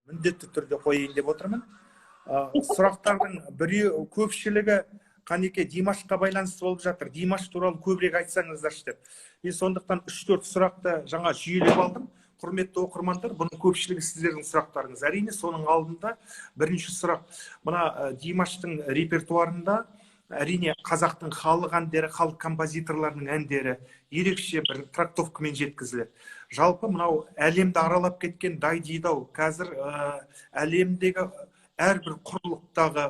міндетті түрде қойайын деп отырмын. Сұрақтардың біреу көпшілігі Қанеке Димашқа байланысты болып жатыр. Димаш туралы көбірек айтсаңыздаршы деп. Мен сондықтан 3-4 сұрақты жаңа жүйелеп алдым. Құрметті оқырмандар, бұның көпшілігі сіздердің сұрақтарыңыз. Әрине, соның алдында бірінші сұрақ. Мына Димаштың репертуарында әрине қазақтың халық әндері, халық композиторларының әндері ерекше бір трактовкамен жеткізіледі. Жалпы мынау әлемді аралап кеткен дайдидау қазір әлемдегі әрбір құрлықтағы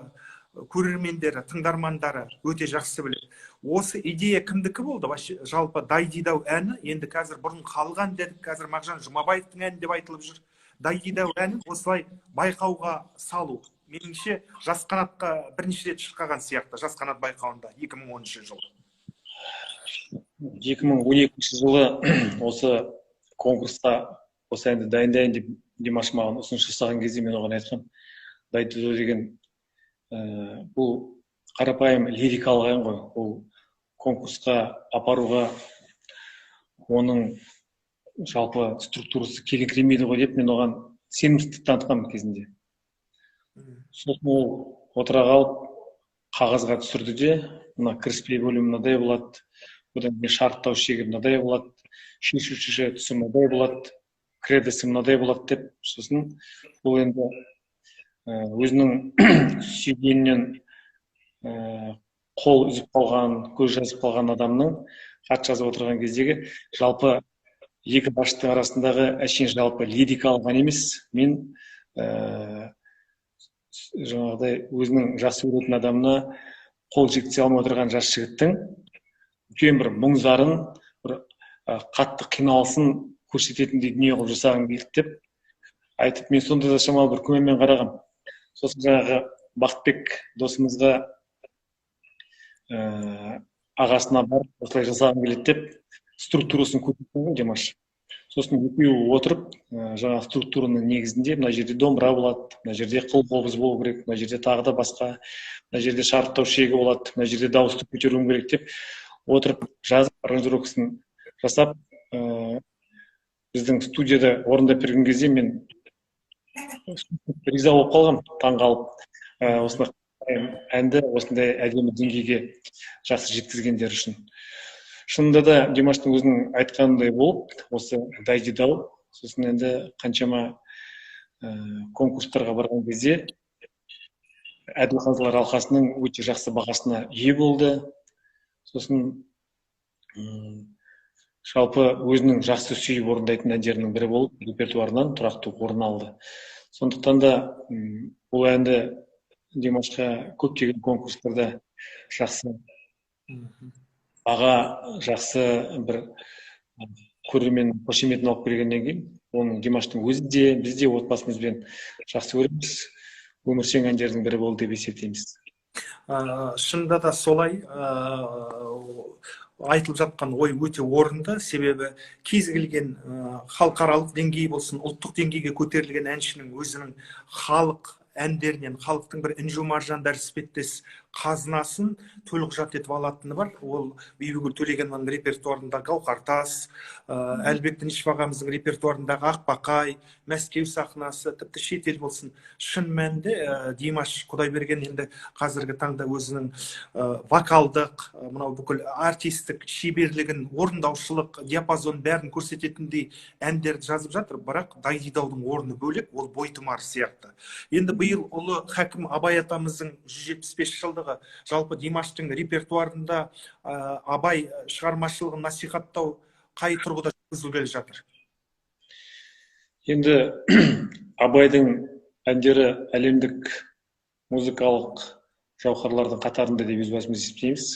көрермендері, тыңдармандары өте жақсы біледі. Осы идея кімдікі болды? Жалпы дайдидау әні енді қазір бұрын халық ән дедік, қазір Мағжан Жұмабаевтың әні деп айтылып жүр. Дайдидау әнін осылай байқауға салу, меніңше Жас қанатқа бірінші рет шыққан сияқты, Жас қанат байқауында 2010 жылы. 2012 жылы осы конкурсқа осы әнді дайындайын деп Димаш маған ұсыныс жасаған кезде мен оған айтқам, дайдидау деген бұл қарапайым лирикалық ән ғой. Бұл конкурсқа апаруға оның жалпы структурасы келіңкіремейді ғой деп мен оған сенімсіздік танытқанмын кезінде. Сосын ол отыра қалып қағазға түсірді де, мына кіріспе бөлімі мынадай болады, одан кейін шарттау шегі мынадай болады, шешуші тұсы мынадай болады, кредосы мынадай болады деп, сосын бұл енді өзінің сүйгенінен қол үзіп қалған, көз жазып қалған адамның хат жазып отырған кездегі жалпы екі басшының арасындағы әшейін жалпы лирикалық ән емес, мен жаңағыдай өзінің жақсы көретін адамына қол жеткізе алмай отырған жас жігіттің үлкен бір мұң зарын, бір қатты қиналысын көрсететіндей дүние қылып жасағым келді деп айтып, мен сонда да шамалы бір көңілмен қарағам. Сосын жаңағы Бақытбек досымызға ағасына барып, осылай жасағым келеді деп структурасын көрсеткен Димаш. Сосын екеуі отырып, жаңа структураның негізінде мына жерде домбыра болады, мына жерде қыл-қобыз болу керек, мына жерде тағы да басқа, мына жерде шарықтау шегі болады, мына жерде дауысты көтеруім керек деп отырып, жазып, аранжировкасын жасап, біздің студияда орындап берген кезде мен риза болып қалғам, таңғалып, осындай әнді осындай әдемі деңгейге жақсы жеткізгендер үшін. Шынында да Димаштың өзінің айтқанындай болып, осы дайдидау, сосын енді қаншама конкурстарға барған кезде Әділқазылар алқасының өте жақсы бағасына ие болды. Сосын жалпы өзінің жақсы сүйіп орындайтын әндерінің бірі болып, репертуарынан тұрақты орын алды. Сондықтан да бұл әнді Димашқа көптеген конкурстарда жақсы баға, жақсы бір көрермен қошеметін алып келгеннен кейін, оның Димаштың өзі де, біз де отбасымызбен жақсы көреміз, өміршең әндердің бірі болды деп есептейміз. Шынында да солай, айтылып жатқан ой өте орынды, себебі кез келген халықаралық деңгей болсын, ұлттық деңгейге көтерілген әншінің өзінің халық әндерінен, халықтың бір інжу маржандар іспеттес қазынасын төлқұжат етіп алатыны бар. Ол Бибігүл Төлегенованың репертуарында Гауһартас, Әлібек Дінішев ағамыздың репертуарындағы Ақбақай, Мәскеу сахнасы, тіпті шетел болсын. Шын мәнінде Димаш Құдайберген енді қазіргі таңда өзінің вокалдық, мынау бүкіл артистік шеберлігін, орындаушылық, диапазон бәрін көрсететіндей әндерді жазып жатыр, бірақ дайдидаудың орны бөлек, ол бойтұмар сияқты. Енді биыл ұлы хәкім Абай атамыздың 175 жылдығы, жалпы Димаштың репертуарында Абай шығармашылығын насихаттау қай тұрғыда жүргізілгелі жатыр? Енді Абайдың әндері әлемдік музыкалық жауһарлардың қатарында деп өз басымыз есептейміз.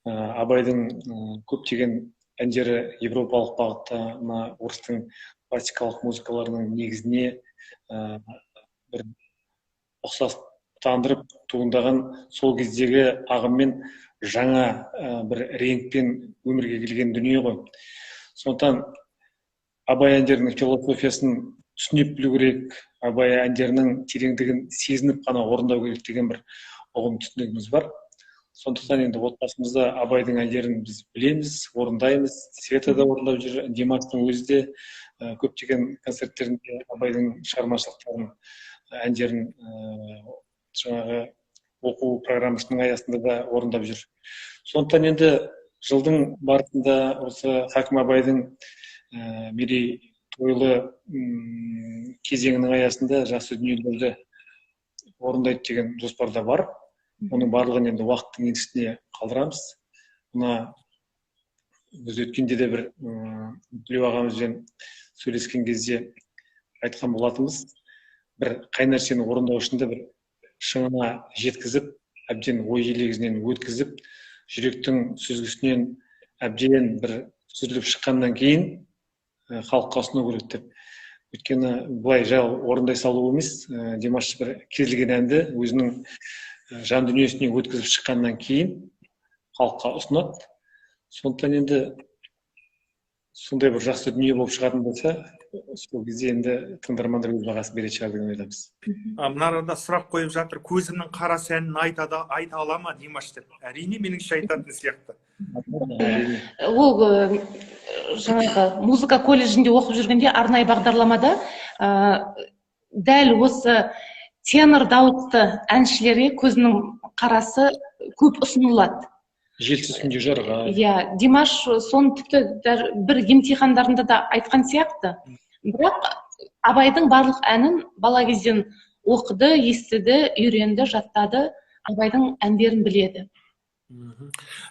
Абайдың көптеген әндері европалық бағытта, орыстың классикалық музыкаларының негізіне бір ұқсастандырып туындаған сол кездегі ағыммен жаңа бір реңкпен өмірге келген дүние ғой. Сондықтан Абай әндерінің философиясын түсініп білу керек, Абай әндерінің тереңдігін сезініп қана орындау керек деген бір ұғым түсінігіміз бар. Сондықтан енді отбасымызда Абайдың әндерін біз білеміз, орындаймыз, Света да орындап жүр, Димаштың өзі де көптеген концерттерінде абайдың шығармашылықтарын, әндерін жаңағы оқу программасының аясында да орындап жүр. Сондықтан енді жылдың барысында осы Хакім Абайдың мерейтойлы кезеңінің аясында жақсы дүниелерді орындайды деген жоспарда бар. Оның барлығын енді уақыттың еншісіне қалдырамыз. Мына біз өткенде де бір Төлеу ағамызбен сөйлескен кезде айтқан болатынбыз. Бір қай нәрсені орындау үшін де бір шыңына жеткізіп, әбден ой елегінен өткізіп, жүректің сүзгісінен әбден бір сүзіліп шыққаннан кейін халыққа ұсыну керек деп. Өйткені былай жау орындай салу емес, Димаш бір келген әнді өзінің жан дүниесіне өткізіп шыққаннан кейін халыққа ұсынады. Сондықтан енді сондай бір жақсы дүние болып шығатын болса, сол кезде енді тыңдармандар өз бағасын беретін шығар деп ойлаймыз. Мына арада сұрақ қойып жатыр, көзімнің қарасы әнін айта ала ма Димаш деп. Әрине меніңше айтатын сияқты. Ол жаңағы музыка колледжінде оқып жүргенде арнайы бағдарламада дәл осы тенор дауысты әншілерге көзінің қарасы көп ұсынылады. Желсіз күнде жарға. Иә, Димаш соны тіпті бір емтихандарында да айтқан сияқты. Бірақ Абайдың барлық әнін бала кезден оқыды, естіді, үйренді, жаттады, Абайдың әндерін біледі.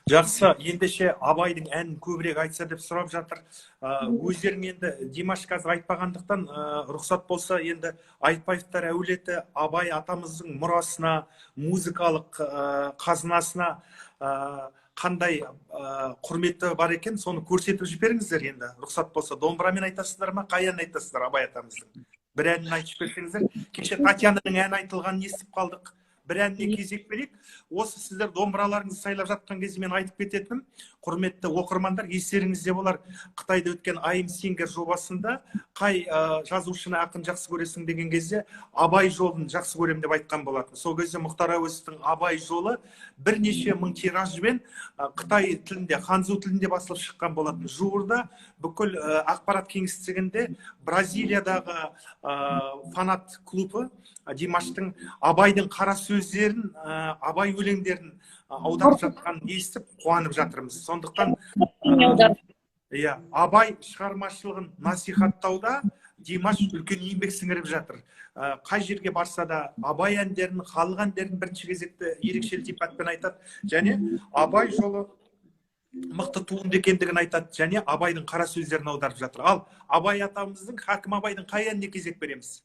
Жақсы, ендеше Абайдың әнін көбірек айтса деп сұрап жатыр. Өздерің енді Димаш қазір айтпағандықтан рұқсат болса енді Айтбаевтар әулеті Абай атамыздың мұрасына, музыкалық қазынасына қандай құрметі бар екен, соны көрсетіп жіберіңіздер енді. Рұқсат болса, домбырамен айтасыздар ма, қай әнін айтасыздар Абай атамыздың? Бір әнін айтып берсеңіздер. Кеше Татьянаның әні айтылғанын естіп қалдық. Бір әніне кезек берейік. Осы сіздер домбыраларыңызды сайлап жатқан кезде мен айтып кететінім, құрметті оқырмандар, естеріңізде болар, Қытайда өткен I'm Singer жобасында қай жазушыны ақын жақсы көресің деген кезде Абай жолын жақсы көрем деп айтқан болатын. Сол кезде Мұхтар Әуезовтің Абай жолы бірнеше мың тиражбен Қытай тілінде, ханзу тілінде басылып шыққан болатын. Жуырда бүкіл ақпарат кеңістігінде Бразилиядағы фанат клубы Димаштың Абайдың қара сөздерін, Абай өлеңдерін аударып жатқан естіп қуанып жатырмыз. Сондықтан Абай шығармашылығын насихаттауда Димаш үлкен еңбек сіңіріп жатыр. Қай жерге барса да Абай әндерін, халық әндерін бірінші кезекте ерекше ілтипатпен айтады, және Абай жолы мықты туынды екендігін айтады, және Абайдың қара сөздерін аударып жатыр. Ал Абай атамыздың, Хакім Абайдың қай әніне кезек береміз?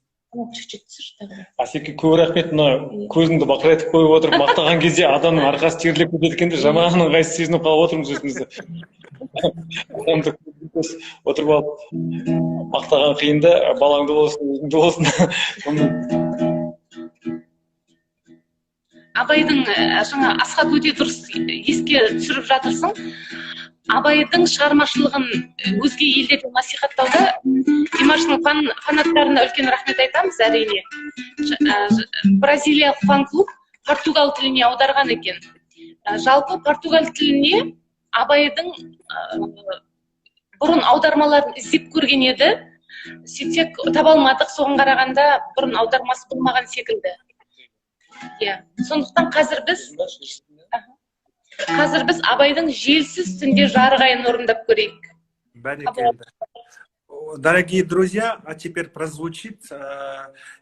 Асеке, көп рахмет. Мына көзіңді бақырайтып қойып отырып мақтаған кезде адамның арқасы терлеп кетеді екен де, жаман ыңғайсыз сезініп қалып отырмыз өзімізді. Адамды отырып алып мақтаған қиында, балаңды болсын, өзіңді болсын. Абайдың жаңа Асхат өте дұрыс еске түсіріп жатырсың. Абайдың шығармашылығын өзге елдерде насихаттауда Димаштың фанаттарына үлкен рахмет айтамыз, әрине. Бразилиялық фан-клуб португал тіліне аударған екен. Жалпы португал тіліне Абайдың бұрын аудармаларын іздеп көрген еді. Сөйтсек таба алмадық, соған қарағанда бұрын аудармасы болмаған секілді. Сондықтан қазір біз Абайдың желсіз түнде жарық айын орындап көрейік. Бәрекелді. Дорогие друзья, а теперь прозвучит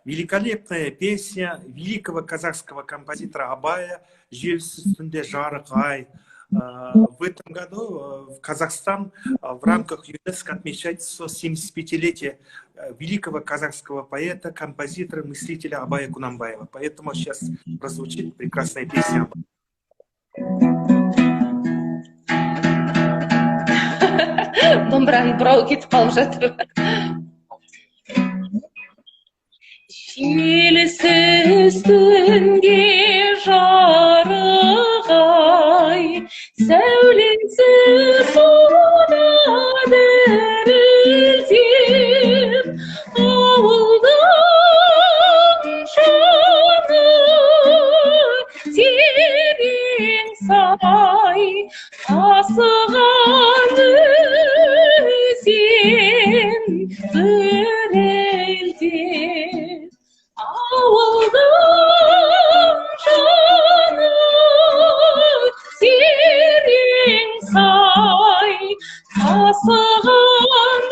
великолепная песня великого казахского композитора Абая «Желсіз түнде жарық ай». В этом году в Казахстан в рамках ЮНЕСКО отмечается 75-летие великого казахского поэта, композитора, мыслителя Абая Кунанбаева. Поэтому сейчас прозвучит прекрасная песня. Домбыраның бұрауы кетіп қалып жатыр. Желсіз түнде жарық ай, сәулесі суына дірілдеп, ауылдың жаны терең сай, тасыған өзен ауылдың жаны терең сай тасыған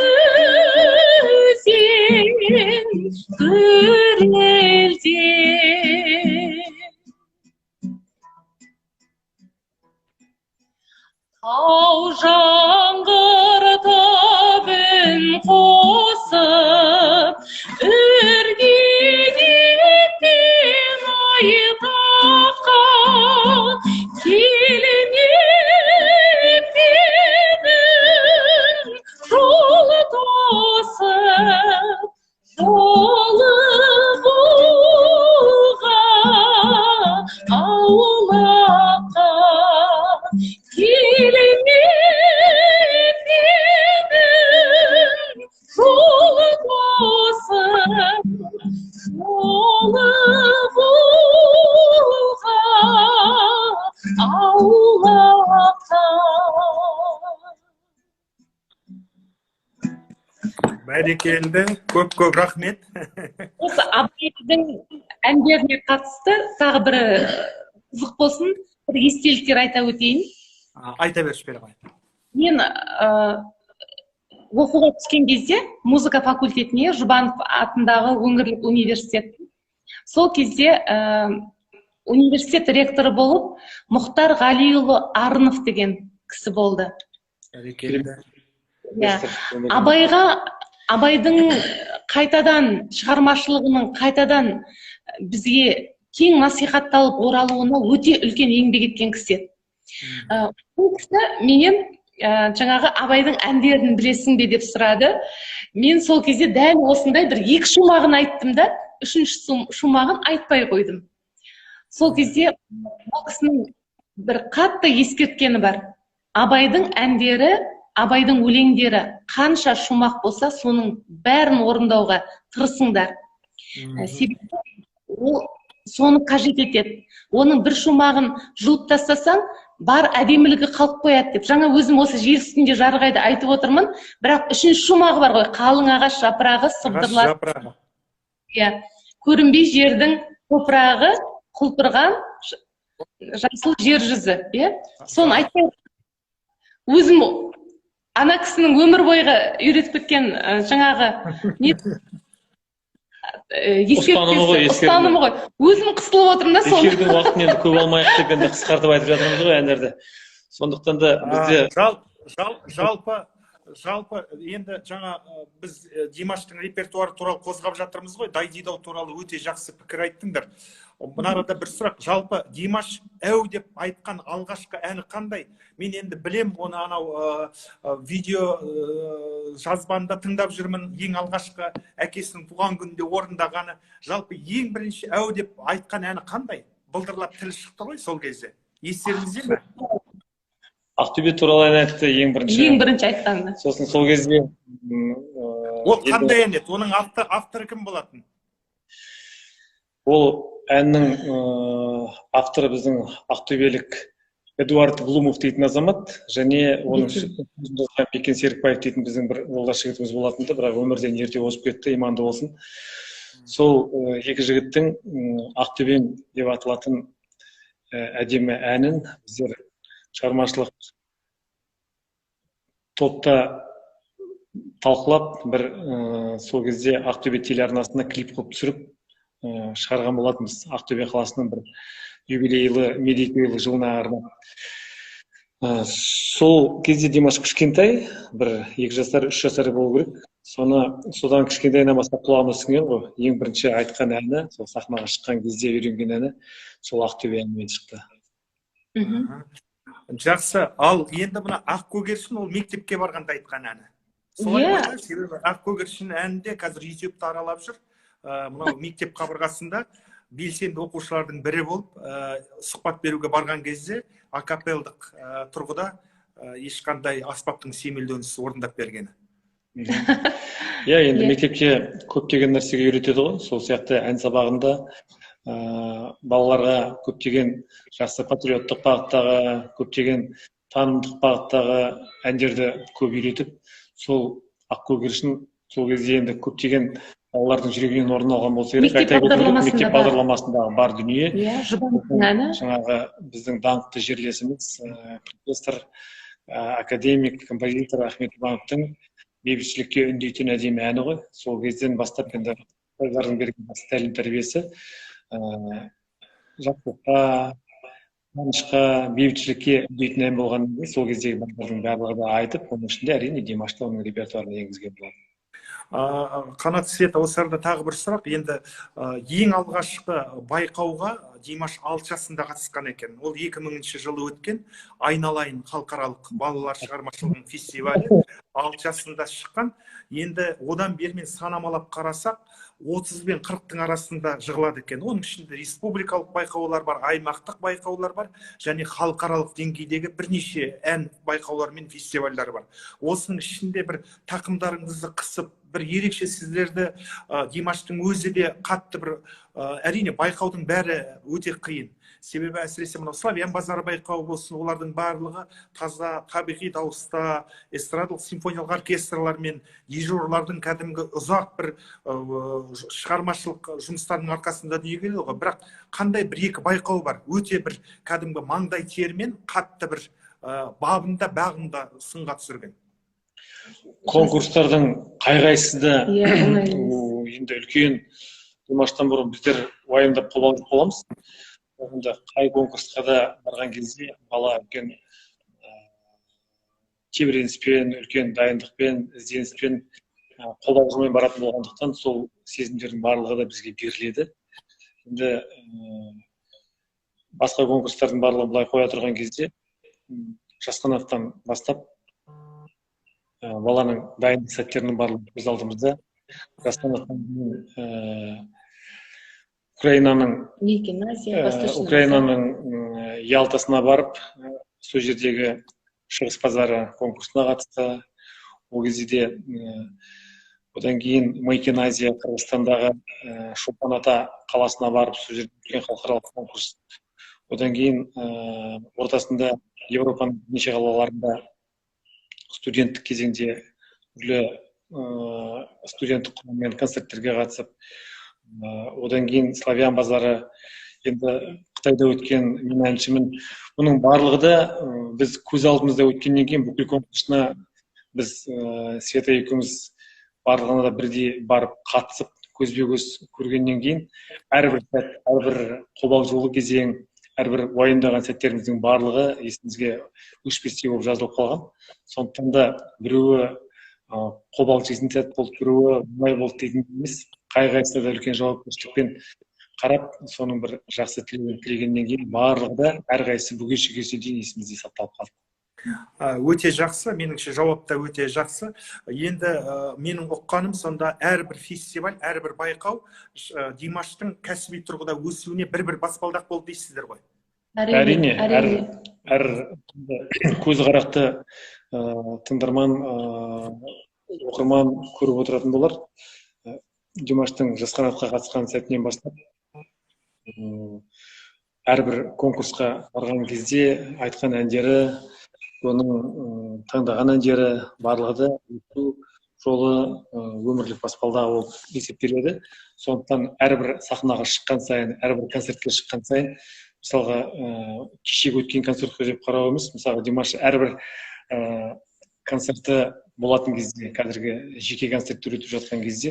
өзен төрелде. Тау жаңғыр табын қосып, үргенектен айғаққа келмеп менің жол тосып, жолы болған аулаққа келмеп менің жолы тосып, жолы болған аулаққа. Бәрекелді, көп рахмет. Осы Абайдың әндеріне қатысты тағы бір қызық болсын, бір естеліктер айта өтейін. Айта берші бері ғой. Мен оқуға түскен кезде музыка факультетіне, Жұбанов атындағы өңірлік университет. Сол кезде университет ректоры болып Мұхтар Ғалиұлы Арынов деген кісі болды. Бәрекелді. Абайдың қайтадан шығармашылығының қайтадан бізге кең насихатталып оралуына өте үлкен еңбек еткен кісі. Бұл кісі менен жаңағы Абайдың әндерін білесің бе деп сұрады. Мен сол кезде дәл осындай бір 2 шумағын айттым да, 3-ші шумағын айтпай қойдым. Сол кезде бұл кісінің бір қатты ескерткені бар. Абайдың әндері, Абайдың өлеңдері қанша шумақ болса, соның бәрін орындауға тырысыңдар. Себебі ол соны қажет етеді. Оның бір шумағын жұлып тастасаң, бар әдемілігі қалып қояды деп. Жаңа өзім осы жер үстінде жарғайды айтып отырмын, бірақ 3-ші шумағы бар ғой, қалың ағаш жапырағы сыбдырлар. Көрінбей жердің топырағы құлпырған жасыл жер жүзі. Соны айтпай өзім ана кісінің өмір бойғы үйретіп кеткен жаңағы ұстанымы ғой. Өзім қысылып отырмын да соны. Эфирдің уақытын енді көп алмайық деп енді қысқартып айтып жатырмыз ғой әндерді. Сондықтан да бізде жалпы енді жаңа біз Димаштың репертуары туралы қозғап жатырмыз ғой. Дайдидау туралы өте жақсы пікір айттыңдар. Мына арада бір сұрақ, жалпы Димаш әу деп айтқан алғашқы әні қандай? Мен енді білем, оны анау видео жазбанда тыңдап жүрмін, ең алғашқы әкесінің туған күнінде орындағаны. Жалпы ең бірінші әу деп айтқан әні қандай? Былдырлап тілі шықты ғой сол кезде. Естеріңізде ме? Ақтөбе туралы ән айтты ең бірінші. Ең бірінші айтқанды. Сосын сол кезде ол қандай ән еді? Оның авторы кім болатын? Ол әннің авторы біздің ақтөбелік Эдуард Блумов дейтін азамат, және оның жазған Бекен Серікбаев дейтін біздің бір жолдас жігітіміз болатын, бірақ өмірден ерте озып кетті, иманды болсын. Сол екі жігіттің Ақтөбем деп аталатын әдемі әнін біздер шығармашылық топта талқылап, бір сол кезде Ақтөбе телеарнасына клип қылып түсіріп шығарған болатынбыз. Ақтөбе қаласының бір юбилейлі, мерейтойлы жылына арнап. Сол кезде Димаш кішкентай, бір 2 жасар, 3 жасар болу керек. Содан кішкентайынан бастап құлағыма сіңген ғой. Ең бірінші айтқан әні, сол сахнаға шыққан кезде үйренген әні, сол Ақтөбе әнімен шықты. Жақсы, ал енді мына Ақкөгершін ол мектепке барғанда айтқан әні. Солай ғой, себебі Ақкөгершін әнінде қазір YouTube'да аралап жүр. Мынау мектеп қабырғасында белсенді оқушылардың бірі болып, сұхбат беруге барған кезде акапелдық тұрғыда ешқандай аспаптың семелденісі орындап бергені. Енді мектепте көптеген нәрсеге үйретеді ғой. Сол сияқты ән сабағында балаларға көптеген жақсы патриоттық бағыттағы, көптеген танымдық бағыттағы әндерді көп үйретіп, сол Ақкөгершін сол кезде енді көптеген балалардың жүрегінен орын алған болса керек. Мектеп бағдарламасында мектеп бар. бағдарламасындағы бар дүние. Иә, жұбаныштың әні. Жаңағы біздің даңқты жерлесіміз профессор, академик, композитор Ахмет Имановтың бейбітшілікке үндейтін әдемі әні ғой. Сол кезден бастап енді ұстаздардың берген тәлім тәрбиесі жақсылыққа, қуанышқа, бейбітшілікке үндейтін ән болғаннан кейін сол кездегі балалардың барлығы да айтып, оның ішінде әрине Димашты оның репертуарына енгізген болады. Қанат, Света, осы арада тағы бір сұрақ. Енді ең алғашқы байқауға Димаш 6 жасында қатысқан екен. Ол 2000 жылы өткен Айналайын халықаралық балалар шығармашылығының фестивалі 6 жасында шыққан. Енді одан бері мен санамалап қарасақ, 30 бен 40-тың арасында жығылады екен. Оның ішінде республикалық байқаулар бар, аймақтық байқаулар бар, және халықаралық деңгейдегі бірнеше ән байқаулар мен фестивальдар бар. Осының ішінде бір тақымдарыңызды қысып, бір ерекше сіздерді Димаштың өзі де қатты бір, әрине байқаудың бәрі өте қиын. Себебі әсіресе мынау Славян базары байқауы болсын, олардың барлығы таза табиғи дауыста, эстрадалық симфониялық оркестрлар мен дирижерлардың кәдімгі ұзақ бір шығармашылық жұмыстарының арқасында дүниеге келді ғой. Бірақ қандай бір екі байқау бар, өте бір кәдімгі маңдай термен қатты бір бабында бағында сынға түсірген. Конкурстардың қай-қайсысы да енді үлкен Димаштан бұрын біздер уайымдап қобалжып боламыз. Онда қай конкурсқа да барған кезде бала үлкен тебіреніспен, үлкен дайындықпен, ізденіспен қобалжумен баратын болғандықтан сол сезімдердің барлығы да бізге беріледі. Енді басқа конкурстардың барлығын былай қоя тұрған кезде Жасқановтан бастап баланың дайындық сәттерінің барлығы көз алдымызда. Жасқановтан Украинаның Ялтасына барып, сол жердегі шығыс базары конкурсына қатысты. Ол кезде де одан кейін Майкен Азия, Қырғызстандағы Шолпан Ата қаласына барып, сол жерде үлкен халықаралық конкурс. Одан кейін ортасында Европаның неше қалаларында студенттік кезеңде студенттік құраммен концерттерге қатысып, одан кейін Славян базары, енді Қытайда өткен мен әншімін. Бұның барлығы да біз көз алдымызда өткеннен кейін бүкіл конкурсына біз Света екеуміз барлығына да бірдей барып қатысып, көзбе-көз көргеннен кейін әрбір сәт, әрбір қобалжулы кезең, әрбір уайымдаған сәттеріміздің барлығы есімізге өшпестей болып жазылып қалған. Сондықтан да біреуі қобалжитын сәт болды, біреуі оңай болды дейтін емес. Қай-қайсысы да үлкен жауапкершілікпен қарап, соның бір жақсы тілегеннен кейін барлығы да әрқайсысы бүгін шегесіне дейін есімізде сақталып қалды. Өте жақсы, меніңше жауап та өте жақсы. Енді менің ұққаным сонда әрбір фестиваль, әрбір байқау Димаштың кәсіби тұрғыда өсуіне бір-бір баспалдақ болды дейсіздер ғой. Әрине, әр көзқарақты тыңдарман, оқырман көріп отыратын болар. Димаштың Жасқановқа қатысқан сәтінен бастап әрбір конкурсқа барған кезде айтқан әндері, оның таңдаған әндері барлығы да өту жолы өмірлік баспалдағы болып есептеледі. Сондықтан әрбір сахнаға шыққан сайын, әрбір концертке шыққан сайын, мысалға кешегі өткен концертке деп қарау емес, мысалға Димаш әрбір концерті болатын кезде, қазіргі жеке концерттер өтіп жатқан кезде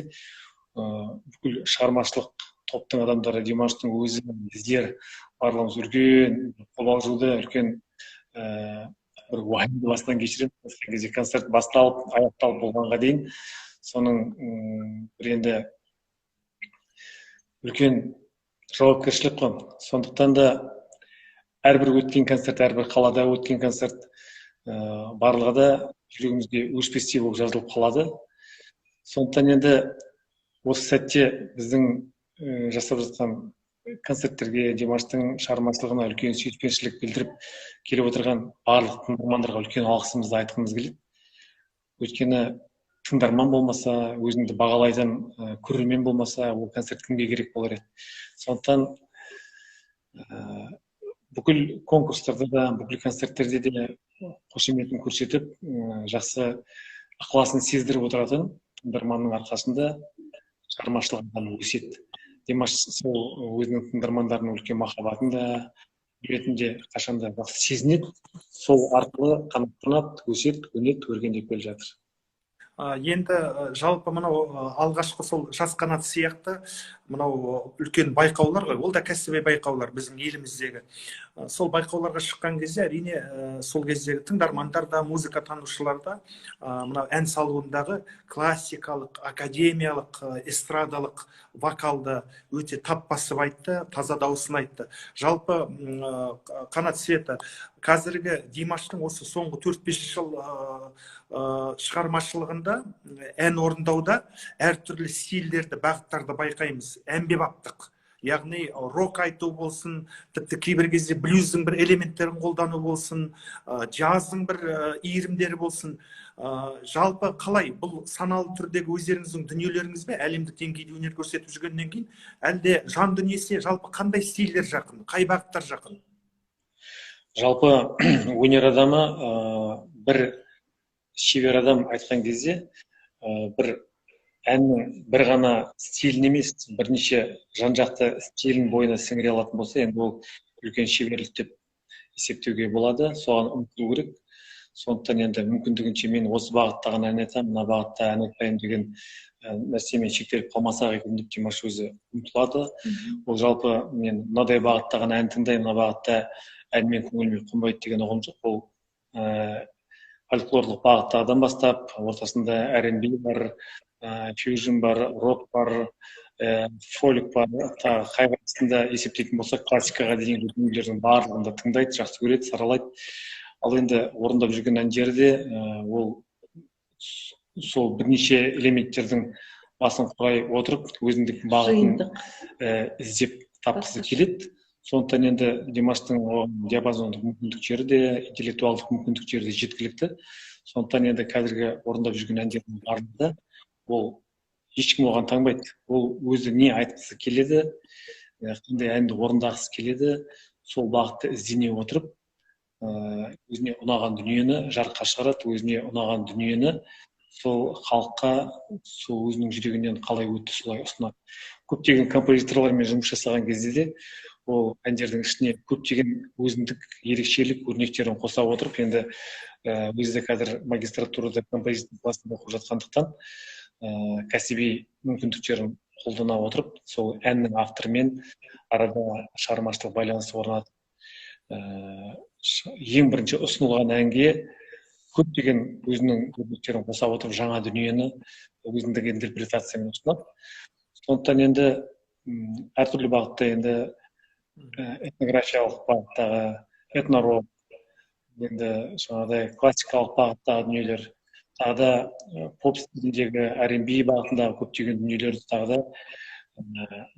бүкіл шығармашылық топтың адамдары, Димаштың өзі, біздер барлығымыз үлкен қобалжуды, үлкен бір уайымды бастан кешіреміз. Концерт басталып, аяқталып болғанға дейін соның бір енді үлкен жауапкершілік қой. Сондықтан да әрбір өткен концерт, әрбір қалада өткен концерт барлығы да жүрегімізге өшпестей болып жазылып қалады. Сондықтан енді осы сәтте біздің жасап жатқан концерттерге, Димаштың шығармашылығына үлкен сүйіспеншілік білдіріп келіп отырған барлық тыңдармандарға үлкен алғысымызды айтқымыз келеді. Өйткені тыңдарман болмаса, өзіңді бағалайтын көрермен болмаса, ол концерт кімге керек болар еді. Сондықтан бүкіл конкурстарда да, бүкіл концерттерде де қошеметін көрсетіп, жақсы ықыласын сездіріп отыратын тыңдарманның арқасында шығармашылығынан өседі. Димаш сол өзінің тыңдармандарының үлкен махаббатын да ретінде қашанда жақсы сезінеді, сол арқылы қанаттанады, өседі, өнеді, өркендеп келе жатыр. Енді жалпы мынау алғашқы сол жас қанат сияқты мынау үлкен байқаулар ғой, ол да кәсіби байқаулар біздің еліміздегі. Сол байқауларға шыққан кезде әрине сол кездегі тыңдармандар да, музыка танушылар да мынау ән салуындағы классикалық, академиялық, эстрадалық вокалды өте тап басып айтты, таза дауысын айтты. Жалпы Қанат Света, қазіргі Димаштың осы соңғы 4-5 жыл шығармашылығында ән орындауда әртүрлі стильдерді, бағыттарды байқаймыз. Әмбебаптық, яғни рок айту болсын, тіпті кейбір кезде блюздің бір элементтерін қолдану болсын, джаздың бір иірімдері болсын. Жалпы қалай, бұл саналы түрдегі өздеріңіздің дүниелеріңіз бе, әлемдік деңгейде өнер көрсетіп жүргеннен кейін, әлде жан дүниесіне жалпы қандай стильдер жақын, қай бағыттар жақын? Жалпы өнер адамы бір шебер адам айтқан кезде бір әннің бір ғана стилін емес, бірнеше жан-жақты стилін бойына сіңіре алатын болса, енді ол үлкен шеберлік деп есептеуге болады, соған ұмтылу керек. Сондықтан енді мүмкіндігінше мен осы бағытта ғана ән айтамын, мына бағытта ән айтпаймын деген нәрсемен шектеліп қалмасақ екен деп Димаш өзі ұмтылады. Ол жалпы мен мынадай бағытта ғана ән тыңдаймын, мына бағытта әнмен көңіліме қонбайды деген ұғым жоқ. Ол фольклорлық бағыттардан бастап, ортасында R&B бар, фьюжн бар, рок бар, фолк бар, қай қайсысында есептейтін болсақ, классикаға дейінгі дүниелердің барлығын да тыңдайды, жақсы көреді, саралайды. Ал енді орындап жүрген әндерде ол сол бірнеше элементтердің басын құрай отырып, өзіндік бағытын іздеп тапқысы келеді. Сондықтан енді Димаштың диапазондық мүмкіндіктері де, интеллектуалдық мүмкіндіктері де жеткілікті. Сондықтан енді қазіргі орындап жүрген әндердің барлығында ол ешкім оған таңбайды. Ол өзі не айтқысы келеді, қандай әнді орындағысы келеді, сол бағытты іздене отырып, өзіне ұнаған дүниені жарыққа шығарады, өзіне ұнаған дүниені сол халыққа, сол өзінің жүрегінен қалай өтті солай ұсынады. Көптеген композиторлармен жұмыс жасаған кезде де ол әндердің ішіне көптеген өзіндік ерекшелік өрнектерін қоса отырып, енді өзі қазір магистратурада композитор классында оқып жатқандықтан кәсіби мүмкіндіктерін қолдана отырып, сол әннің авторымен арада шығармашылық байланыс орнатып, ең бірінші ұсынылған әнге көптеген өзінің өрнектерін қоса отырып, жаңа дүниені өзіндік интерпретациямен ұсынады. Сондықтан енді әртүрлі бағытта енді этнографиялық бағыттағы этнорок, енді жаңағыдай классикалық бағыттағы дүниелер, тағы да поп стиліндегі R&B бағытындағы көптеген дүниелерді тағы да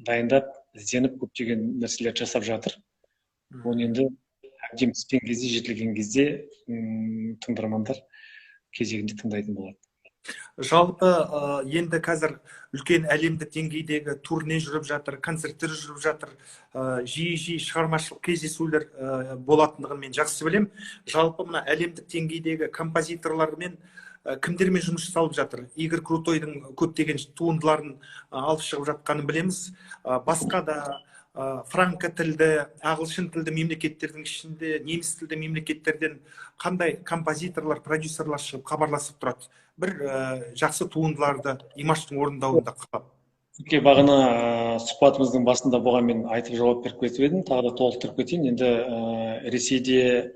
дайындап, ізденіп көптеген нәрселер жасап жатыр. Оны енді әбден піскен кезде, жетілген кезде тыңдармандар кезегінде тыңдайтын болады. Жалпы енді қазір үлкен әлемдік деңгейдегі турне жүріп жатыр, концерттер жүріп жатыр, жиі шығармашылық кездесулер болатындығын мен жақсы білем. Жалпы мына әлемдік деңгейдегі композиторлармен кімдермен жұмыс жасалып жатыр? Игорь Крутойдың көптеген туындыларын алып шығып жатқанын білеміз. Басқа да франко тілді, ағылшын тілді мемлекеттердің ішінде, неміс тілді мемлекеттерден қандай композиторлар, продюсерлар шығып хабарласып тұрады? Бір жақсы туындыларды Димаштың орындауында қалап. Бағана сұхбатымыздың басында болған мен айтып жауап беріп кетіп едім, тағы да толықтырып кетейін. Енді Ресейде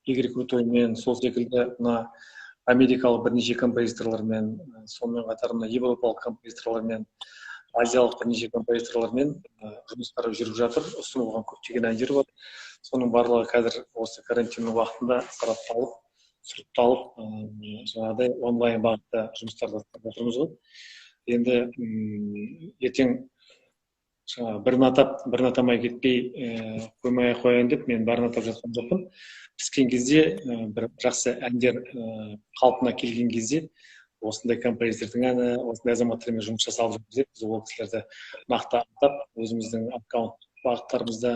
Игорь Крутоймен, сол секілді мына америкалық бірнеше композиторлармен, сонымен қатар мына европалық композиторлармен, азиялық бірнеше композиторлармен жұмыстары жүріп жатыр. Ұсынылған көптеген әндер бар. Соның барлығы қазір осы карантиннің уақытында сарапталып, сұрыпталып, жаңағыдай онлайн бағытта жұмыстарды атқарып жатырмыз ғой. Енді ертең бірін атап, бірін атамай кетпей қоймай қояйын деп мен бәрін атап жатқан жоқпын. Піскен кезде, бір жақсы әндер қалпына келген кезде, осындай композитордың әні, осындай азаматтармен жұмыс жасалып жүрміз деп, біз ол кісілерді нақты атап, өзіміздің аккаунт бағыттарымызда,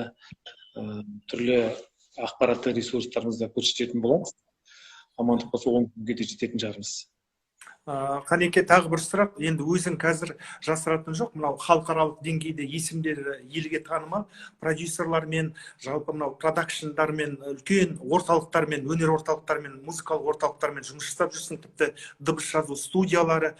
түрлі ақпаратты ресурстарымызда көрсететін боламыз. Амандық болса, оң күнге де жететін шығармыз. Қанеке, тағы бір сұрақ. Енді өзің қазір жасыратын жоқ, мынау халықаралық деңгейде есімдері елге танымал продюсерлармен, жалпы мынау продакшндармен, үлкен орталықтармен, өнер орталықтарымен, музыкалық орталықтармен жұмыс жасап жүрсің, тіпті дыбыс жазу студиялары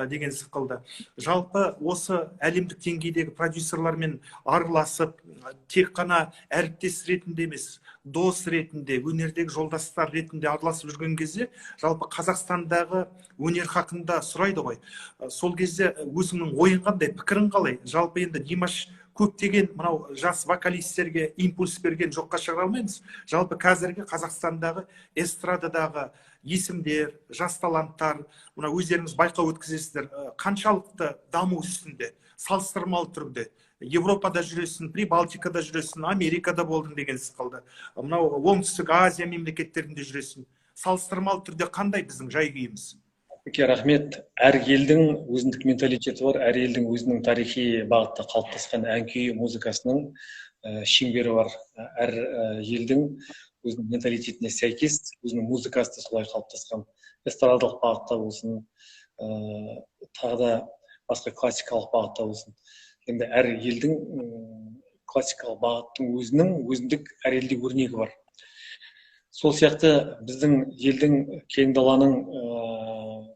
деген сықылды. Жалпы осы әлемдік деңгейдегі продюсерлармен араласып, тек қана әріптес ретінде емес, дос ретінде, өнердегі жолдастар ретінде араласып жүрген кезде, жалпы Қазақстандағы өнер хақында сұрайды ғой. Сол кезде өзіңнің ойың қандай, пікірің қалай? Жалпы енді Димаш көптеген мынау жас вокалистерге импульс берген жоққа шығара алмаймыз. Жалпы қазіргі Қазақстандағы эстрададағы есімдер, жас таланттар, мына өздеріңіз байқау өткізесіздер, қаншалықты даму үстінде, салыстырмалы түрде. Европада жүресің, Прибалтикада жүресің, Америкада болдың деген сықылды. Мынау оңтүстік Азия мемлекеттерінде жүресің. Салыстырмалы түрде қандай біздің жай күйіміз? Рахмет. Әр елдің өзіндік менталитеті бар, әр елдің өзінің тарихи бағытта қалыптасқан ән күй музыкасының шеңбері бар. Әр елдің өзінің менталитетіне сәйкес өзінің музыкасы да солай қалыптасқан. Эстрадалық бағытта болсын, тағы да басқа классикалық бағытта болсын. Енді әр елдің классикалық бағыттың өзінің өзіндік әр елде өрнегі бар. Сол сияқты біздің елдің кең даланың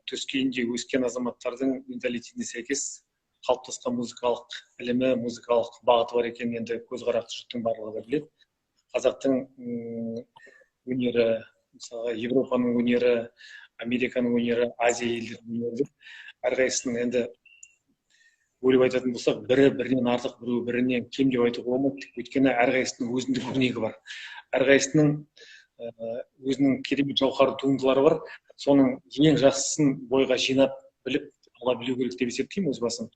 төскейінде өскен азаматтардың менталитетіне сәйкес қалыптасқан музыкалық ілімі, музыкалық бағыты бар екенін енді көзқарақты жұрттың барлығы да біледі. Қазақтың өнері, мысалға Европаның өнері, Американың өнері, Азия елдерінің өнері, әрқайсысының енді бөліп айтатын болсақ, бірі бірінен артық, біреуі бірінен кем деп айтуға болмайды. Өйткені әрқайсысының өзіндік өрнегі бар. Әрқайсысының өзінің керемет жауһар туындылары бар. Соның ең жақсысын бойға жинап біліп ала білу керек деп есептеймін өз басым.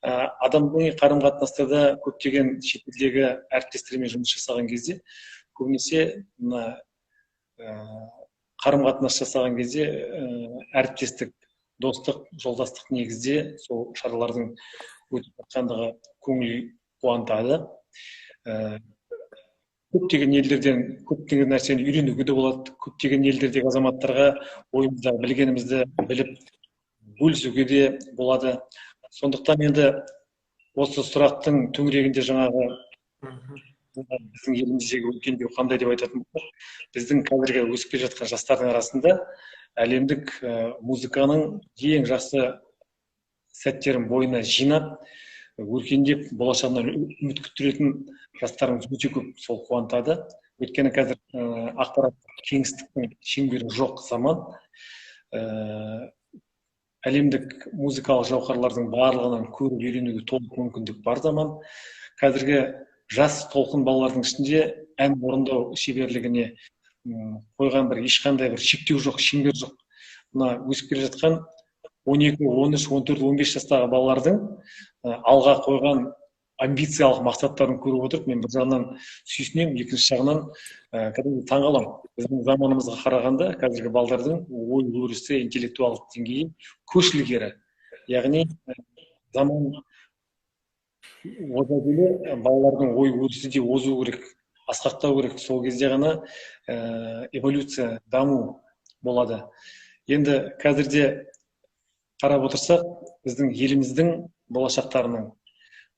Адамның қарым-қатынастарда көптеген шетелдегі әріптестермен жұмыс жасаған кезде, көбінесе қарым-қатынас жасаған кезде әріптестік, достық, жолдастық негізде сол шаралардың өтіп жатқандығы көңіл қуантады. Көптеген елдерден көптеген нәрсені үйренуге де болады. Көптеген елдердегі азаматтарға ойымыздағы білгенімізді біліп бөлісуге де болады. Сондықтан енді осы сұрақтың төңірегінде жаңағы біздің еліміздегі өркендеу қандай деп айтатын болсақ, біздің қазіргі өсіп келе жатқан жастардың арасында әлемдік музыканың ең жақсы сәттерін бойына жинап, өркендеп, болашағынан үміт күттіретін жастарымыз өте көп, сол қуантады. Өйткені қазір ақпараттық кеңістіктің шеңбері жоқ заман. Әлемдік музыкалық жауһарлардың барлығынан көріп үйренуге толық мүмкіндік бар заман. Қазіргі жас толқын балалардың ішінде ән орындау шеберлігіне қойған бір ешқандай бір шектеу жоқ, шеңбер жоқ. Мына өсіп келе жатқан 12, 13, 14, 15 жастағы балалардың алға қойған амбициялық мақсаттарын көріп отырып, мен бір жағынан сүйсінемін, екінші жағынан кәдімгі таңғаламын. Біздің заманымызға қарағанда қазіргі балалардың ой өрісі, интеллектуалдық деңгейі көш ілгері. Яғни заман оза келе балалардың ой өрісі де озу керек, асқақтау керек. Сол кезде ғана эволюция, даму болады. Енді қазірде қарап отырсақ, біздің еліміздің болашақтарының,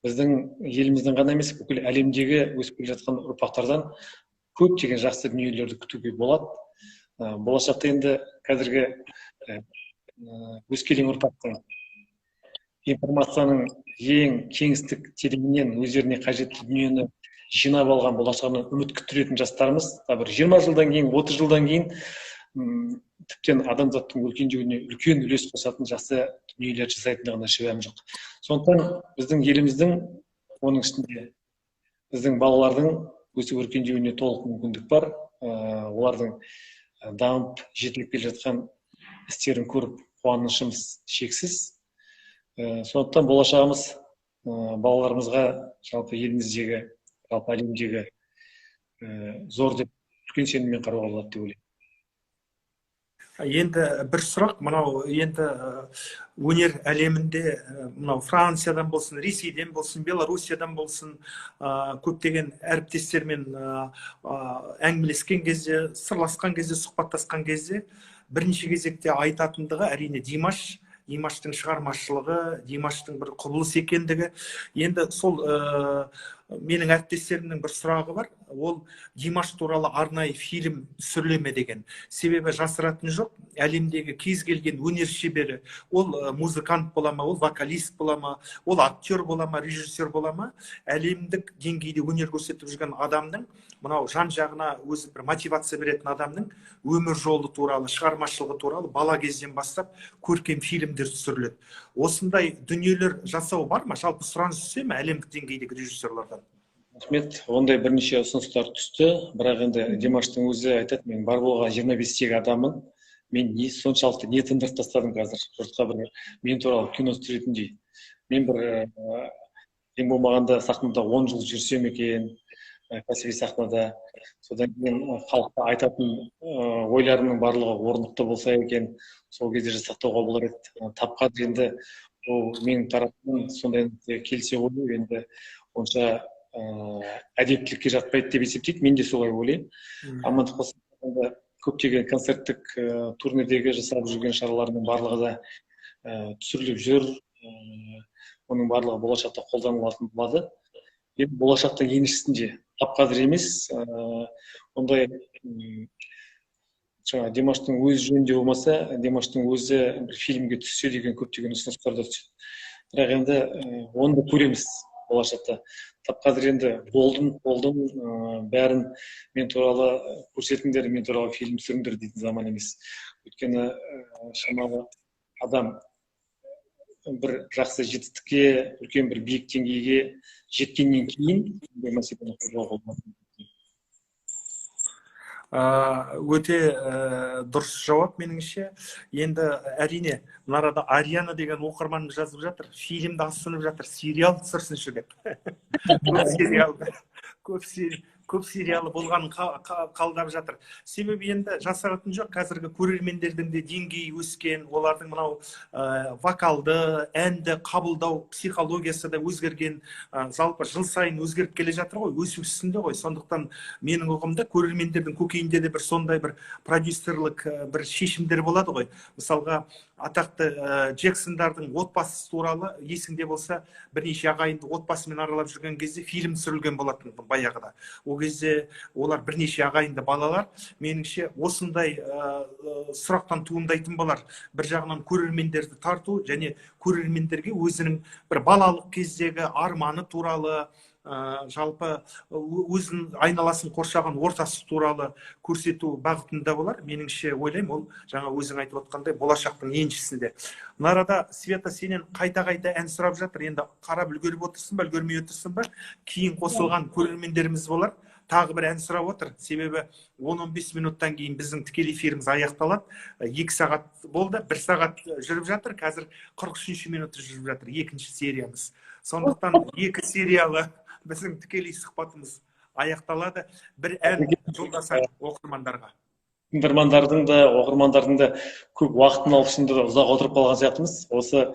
біздің еліміздің ғана емес, бүкіл әлемдегі өсіп келе жатқан ұрпақтардан көптеген жақсы дүниелерді күтуге болады. Болашақта енді қазіргі өскелең ұрпақтың информацияның ең кеңістік тереңінен өздеріне қажетті дүниені жинап алған, болашағынан үміт күттіретін жастарымыз, бір 20 жылдан кейін, 30 жылдан кейін тіптен адамзаттың өркендеуіне үлкен үлес қосатын жақсы дүниелер жасайтындығына шүбәм жоқ. Сондықтан біздің еліміздің, оның ішінде біздің балалардың өсіп өркендеуіне толық мүмкіндік бар. Олардың дамып жетіліп келе жатқан істерін көріп қуанышымыз шексіз. Сондықтан болашағымыз балаларымызға жалпы еліміздегі, жалпы әлемдегі зор деп үлкен сеніммен қарауға болады деп ойлаймын. Енді бір сұрақ, мынау енді өнер әлемінде мынау Франциядан болсын, Ресейден болсын, Белоруссиядан болсын, көптеген әріптестермен әңгімелескен кезде, сырласқан кезде, сұхбаттасқан кезде бірінші кезекте айтатындығы әрине Димаштың шығармашылығы, Димаштың бір құбылыс екендігі. Енді сол менің әріптестерімнің бір сұрағы бар. Ол Димаш туралы арнайы фильм түсіріле деген. Себебі жасыратын жоқ, әлемдегі кез келген өнер шебері, ол музыкант бола ма, ол вокалист бола ма, ол актер бола ма, режиссер бола ма, әлемдік деңгейде өнер көрсетіп жүрген адамның, мынау жан жағына өзі бір мотивация беретін адамның өмір жолы туралы, шығармашылығы туралы бала кезден бастап көркем фильмдер түсіріледі. Осындай дүниелер жасау бар ма? Жалпы сұраныс түсе ме әлемдік деңгейдегі режиссерлардан? Рахмет, ондай бірнеше ұсыныстар түсті, бірақ енді Димаштың өзі айтады, мен бар болған 25-тегі адамын, мен соншалықты не тындырып тастадым қазір, жұртқа бір мен туралы кино түсіретіндей. Мен бір ең болмағанда сахнада 10 жыл жүрсем екен, кәсіби сахнада, содан кейін халыққа айтатын ойларымның барлығы орнықты болса екен, сол кезде жасақтауға болар еді. Тапқан енді ол менің тарапымнан сондай келсе қою, енді онша әдептілікке жатпайды деп есептейді, мен де солай ойлаймын. Амандық болса, көптеген концерттік турнедегі жасалып жүрген шаралардың барлығы да түсіріліп жүр, оның барлығы болашақта қолданылатын болады. Енді болашақтың еншісінде тап-қазір емес, ондай Димаштың өз жөнінде болмаса, Димаштың өзі бір фильмге түссе деген көптеген ұсыныстар да түседі. Бірақ енді оны да көреміз болашақта. Тап-қазір енді болдым, бәрін мен туралы көрсетіңдер, мен туралы фильм түсіріңдер дейтін заман емес. Өйткені шамалы адам бір жақсы жетістікке, үлкен бір биік деңгейге жеткеннен кейін бұл мәселені қозғауға болады. Өте дұрыс жауап меніңше. Енді әрине мына Ариана деген оқырманымыз жазып жатыр, фильмді асынып жатыр, сериал түсірсінші деп. Көп сериалы болғанын қалдап жатыр. Себебі енді жасыратын жоқ, қазіргі көрермендердің де деңгейі өскен, олардың мынау вокалды, әнді қабылдау психологиясы да өзгерген, жалпы жыл сайын өзгеріп келе жатыр ғой, өсу үстінде ғой. Сондықтан менің ұғымда көрермендердің көкейінде де бір сондай бір продюсерлік бір шешімдер болады ғой. Мысалға, атақты Джексондардың отбасы туралы есіңде болса, бірнеше ағайынды отбасымен аралап жүрген кезде фильм түсірілген болатын баяғыда. Ол кезде олар бірнеше ағайынды балалар. Меніңше осындай сұрақтан туындайтын болар. Бір жағынан көрермендерді тарту және көрермендерге өзінің бір балалық кездегі арманы туралы, жалпы өзін айналасын қоршаған ортасы туралы көрсету бағытында болар. Меніңше ойлаймын, ол жаңа өзің айтып отқандай болашақтың еншісінде. Мына арада Света сенен қайта-қайта ән сұрап жатыр. Енді қарап үлгеріп отырсың ба, үлгермей отырсың ба? Кейін қосылған көрермендеріміз болар. Тағы бір ән сұрап отыр. Себебі 10-15 минуттан кейін біздің тікелей эфиріміз аяқталады. 2 сағат болды, 1 сағат жүріп жатыр. Қазір 43 минут жүріп жатыр, екінші сериямыз. Сондықтан 2 сериялы біздің тікелей сұхбатымыз аяқталады. Бір ән жолдасақ оқырмандарға. Оқырмандардың да көп уақытын алып шынында да ұзақ отырып қалған сияқтымыз. Осы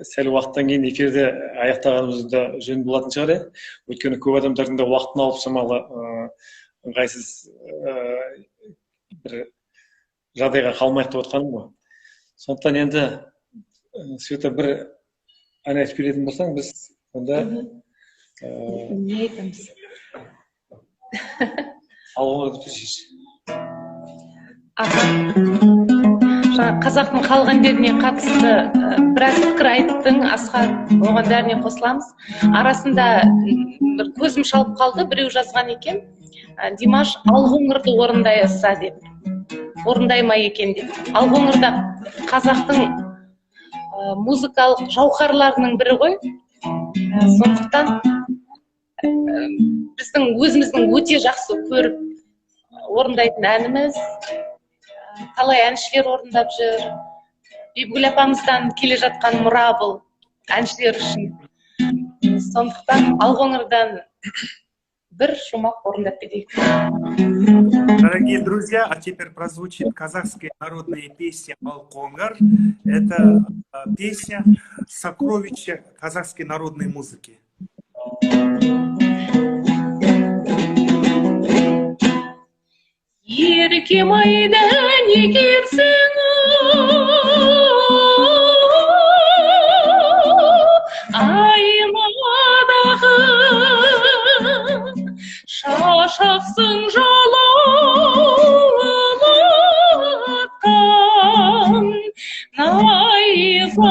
сәл уақыттан кейін эфирді аяқтағанымыз да жөн болатын шығар. Өйткені көп адамдардың да уақытын алып шамалы ыңғайсыз бір жағдайға қалмайық деп отқаным ғой. Сондықтан енді Света бір ән айтып беретін болсаң, біз онда не айтамыз? Алғанды түсеш. Жаңа қазақтың халық әндеріне қатысты біраз пікір айттың, Асхат, оған бәріне қосыламыз. Арасында бір көзім шалып қалды, біреу жазған екен, Димаш Алғоңырды орындайса деп, орындай ма екен деп. Алғоңырда қазақтың музыкалық жауһарларының бірі ғой. Сондықтан біздің өзіміздің өте жақсы көріп орындайтын әніміз, талай әншілер орындап жүр. Бибігүл апамыздан келе жатқан мұра бұл әншілер үшін. Сондықтан Алғоңырдан бір шумақ орындап кетейік. Дорогие друзья, а теперь прозвучит казахская народная песня «Алқоңыр». Это песня сокровища казахской народной музыки. еркем айдан егерсің айнадағы шашақсың жалауlatқан найзадағы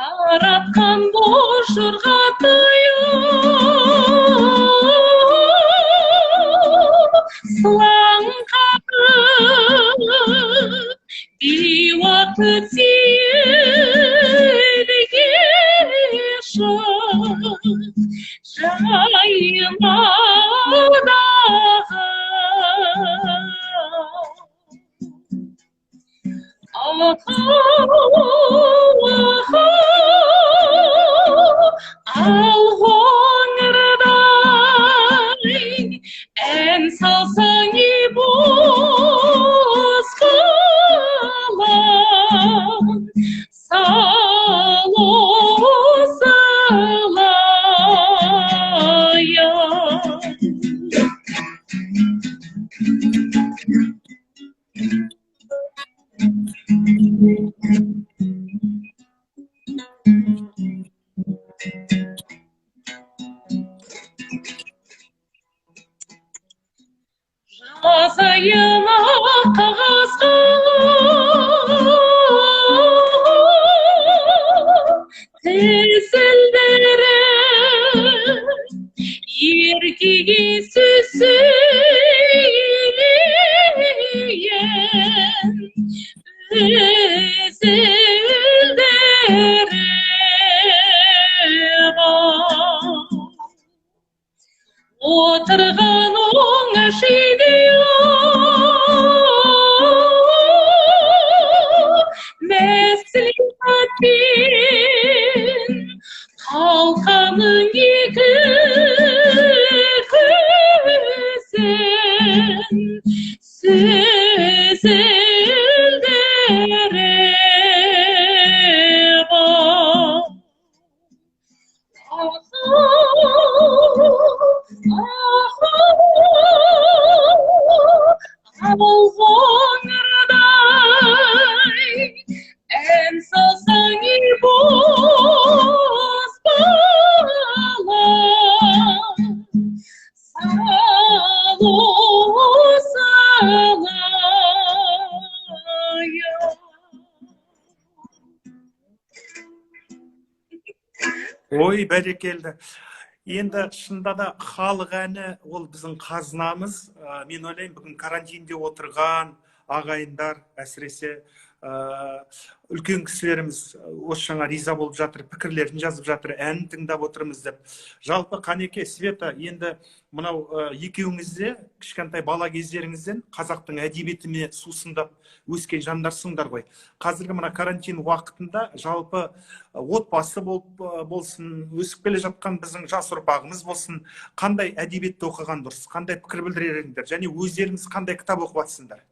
жаратқан боз жырғатайып сылаң қағып бейуақыт сейілге шық жайнадағы ал қоңырдай ән салсаң не бозғалам сал осылай жазайын ақ қағазға тізілдіріп еркеге сөз сөйлейін үзілдіріп отырған оңашейде мәслихатпен қалқаның екі көзін сүзілдіріп ал қоңырдай ән салсаң не бозбалам сал осылай Ой, бәрекелді. Енді шынында да халық әні ол біздің қазынамыз. Мен ойлаймын, бүгін карантинде отырған ағайындар, әсіресе үлкен кісілеріміз осы жаңа риза болып жатыр, пікірлерін жазып жатыр, әнін тыңдап отырмыз деп. Жалпы Қанеке, Света, енді мынау екеуіңіз де кішкентай бала кездеріңізден қазақтың әдебиетіне сусындап өскен жандарсыңдар ғой. Қазіргі мына карантин уақытында жалпы отбасы болсын, өсіп келе жатқан біздің жас ұрпағымыз болсын, қандай әдебиетті оқыған дұрыс, қандай пікір білдіреріңдер, және өздеріңіз қандай кітап оқып жатсыңдар?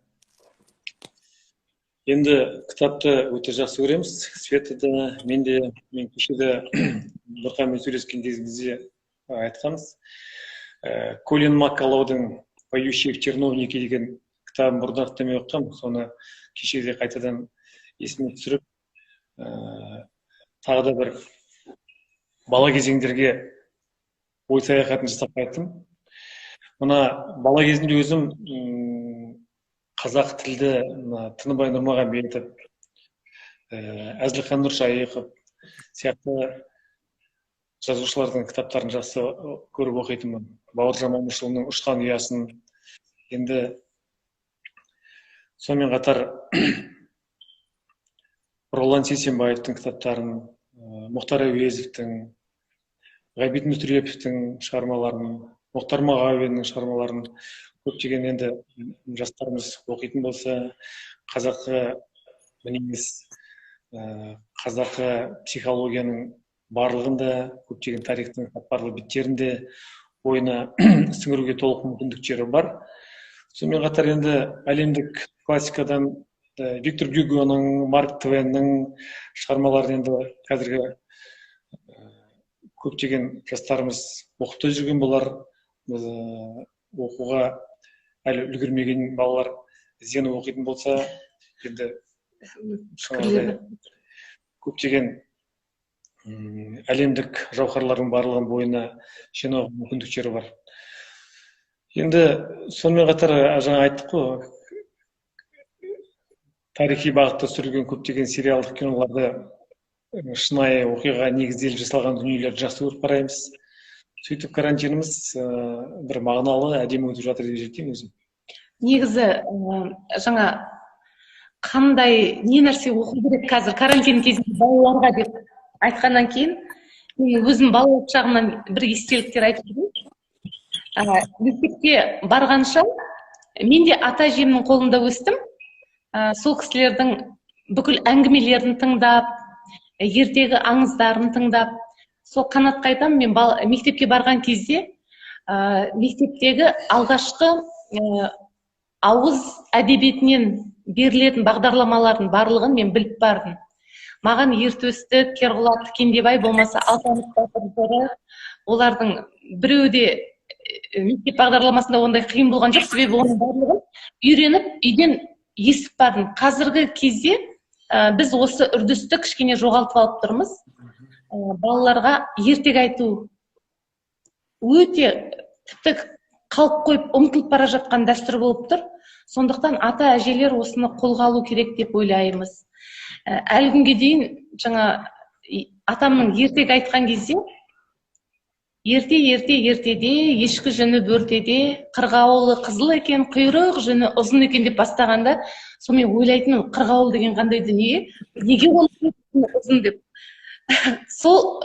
Енді кітапты өте жақсы көреміз. Света да, мен кешеде Нұрқанмен сөйлескен кезімізде айтқанбыз. Колин Маккалоудың «Поющие в терновнике» деген кітабын бұрын демей оқығанмын. Соны кешеде қайтадан есіме түсіріп, тағы да бір бала кезеңдерге ой саяхатын жасап қайттым. Мына бала кезімде өзім қазақ тілді Тыныбай Нұрмағанбетов, Әзілхан Нұршайықов сияқты жазушылардың кітаптарын жақсы көріп оқитынмын. Бауыржан Момышұлының «Ұшқан ұясын». Енді сонымен қатар Роллан Сейсенбаевтың кітаптарын, Мұхтар Әуезовтің, Ғабит Мүсіреповтің шығармаларын, Мұхтар Мағауиннің шығармаларын көптеген енді жастарымыз оқитын болса, қазақы мінез, қазақы психологияның барлығында, көптеген тарихтың қатпарлы беттерінде ойына сіңіруге толық мүмкіндіктері бар. Сонымен қатар енді әлемдік классикадан Виктор Гюгоның, Марк Твеннің шығармаларын енді қазіргі көптеген жастарымыз оқып жүрген болар, оқуға әлі үлгермеген балалар іздену оқитын болса, енді көптеген әлемдік жауһарлардың барлығын бойына жинау мүмкіндіктері бар. Енді сонымен қатар жаңа айттық қой, тарихи бағытта түсірілген көптеген сериалдық киноларды шынайы оқиғаға негізделіп жасалған дүниелерді жақсы көріп қараймыз. Сөйтіп карантиніміз бір мағыналы, әдемі өтіп жатыр деп есептеймін өзім. Негізі жаңа қандай не нәрсе оқу керек қазір карантин кезінде балаларға деп айтқаннан кейін мен өзім балалық шағымнан бір естеліктер айтып жүрмін. Мектепке барғанша мен де ата әжемнің қолында өстім. Сол кісілердің бүкіл әңгімелерін тыңдап, ертегі аңыздарын тыңдап, сол қанатқа айтамын, мен мектепке барған кезде мектептегі алғашқы ауыз әдебиетінен берілетін бағдарламалардың барлығын мен біліп бардым. Маған Ертөстік, Керқұлақ, Кендебай болмаса Алтанов батырдары, олардың біреуі де мектеп бағдарламасында ондай қиын болған жоқ, себебі оның барлығын үйреніп, үйден естіп бардым. Қазіргі кезде біз осы үрдісті кішкене жоғалтып алып тұрмыз. Балаларға ертегі айту өте тіпті қалып қойып ұмытылып бара жатқан дәстүр болып тұр. Сондықтан ата әжелер осыны қолға алу керек деп ойлаймыз. Әлі күнге дейін жаңа атамның ертегі айтқан кезде ертеде ешкі жүні бөртеде, қырғауылы қызыл екен, құйрық жүні ұзын екен деп бастағанда, сонымен ойлайтынмын, қырғауыл деген қандай дүние, неге ол ұзын деп. Сол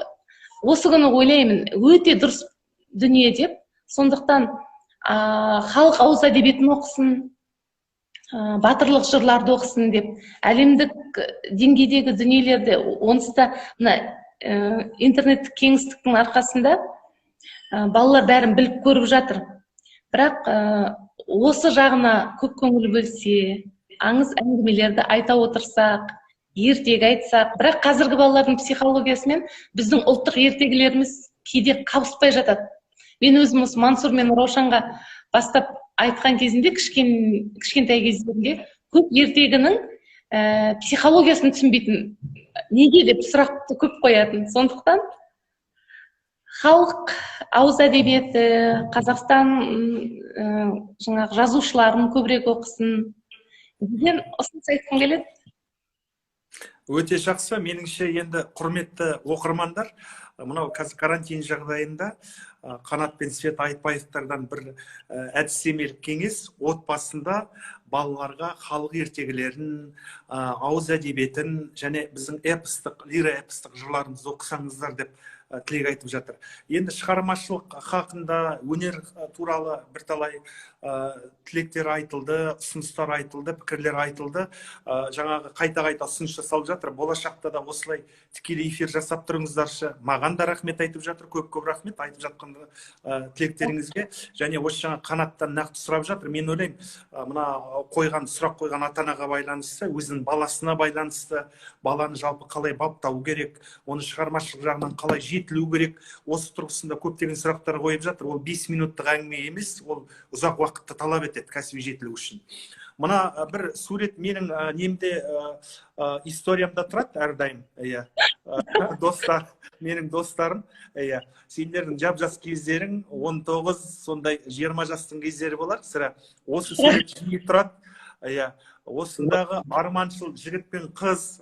осы күні ойлаймын, өте дұрыс дүние деп. Сондықтан халық ауыз әдебиетін оқысын, батырлық жырларды оқысын деп, әлемдік деңгейдегі дүниелерді, онсыз да интернеттік кеңістіктің арқасында балалар бәрін біліп көріп жатыр. Бірақ осы жағына көп көңіл бөлсе, аңыз әңгімелерді айта отырсақ, ертегі айтсақ, бірақ қазіргі балалардың психологиясымен біздің ұлттық ертегілеріміз кейде қабыспай жатады. Мен өзім осы Мансұр мен Раушанға бастап айтқан кезінде, кішкентай кездерінде көп ертегінің психологиясын түсінбейтін, неге деп сұрақты көп қоятын. Сондықтан халық ауыз әдебиеті, Қазақстан жаңағы жазушыларын көбірек оқысын деген ұсыныс айтқым келеді. Өте жақсы. Меніңше енді құрметті оқырмандар, мынау қазір карантин жағдайында Қанат пен Свет Айтбаевтардан бір әдістемелік кеңес, отбасында балаларға халық ертегілерін, ауыз әдебиетін және біздің эпостық, лиро-эпостық жырларымызды оқысаңыздар деп тілек айтып жатыр. Енді шығармашылық хақында, өнер туралы бірталай тілектер айтылды, ұсыныстар айтылды, пікірлер айтылды. Жаңағы қайта-қайта ұсыныс жасалып жатыр. Болашақта да осылай тікелей эфир жасап тұрыңыздаршы. Маған да рахмет айтып жатыр, көп рахмет айтып жатқан тілектеріңізге. Және осы жаңа Қанаттан нақты сұрап жатыр. Мен ойлаймын, мына сұрақ қойған ата-анаға байланысты, өзінің баласына байланысты, баланы жалпы қалай баптау керек, оны шығармашылық жағынан қалай жетілу керек, осы тұрғысында көптеген сұрақтар қойып жатыр. Ол 5 минуттық әңгіме емес, ол ұзақ уақытты талап етеді кәсіби жетілу үшін. Мына бір сурет менің немде историямда тұрады әрдайым. Достар, менің достарым, сендердің жап-жас кездерің 19, сондай 20 жастың кездері болар, сірә. Осы сурет жиі тұрады. Осындағы арманшыл жігіт пен қыз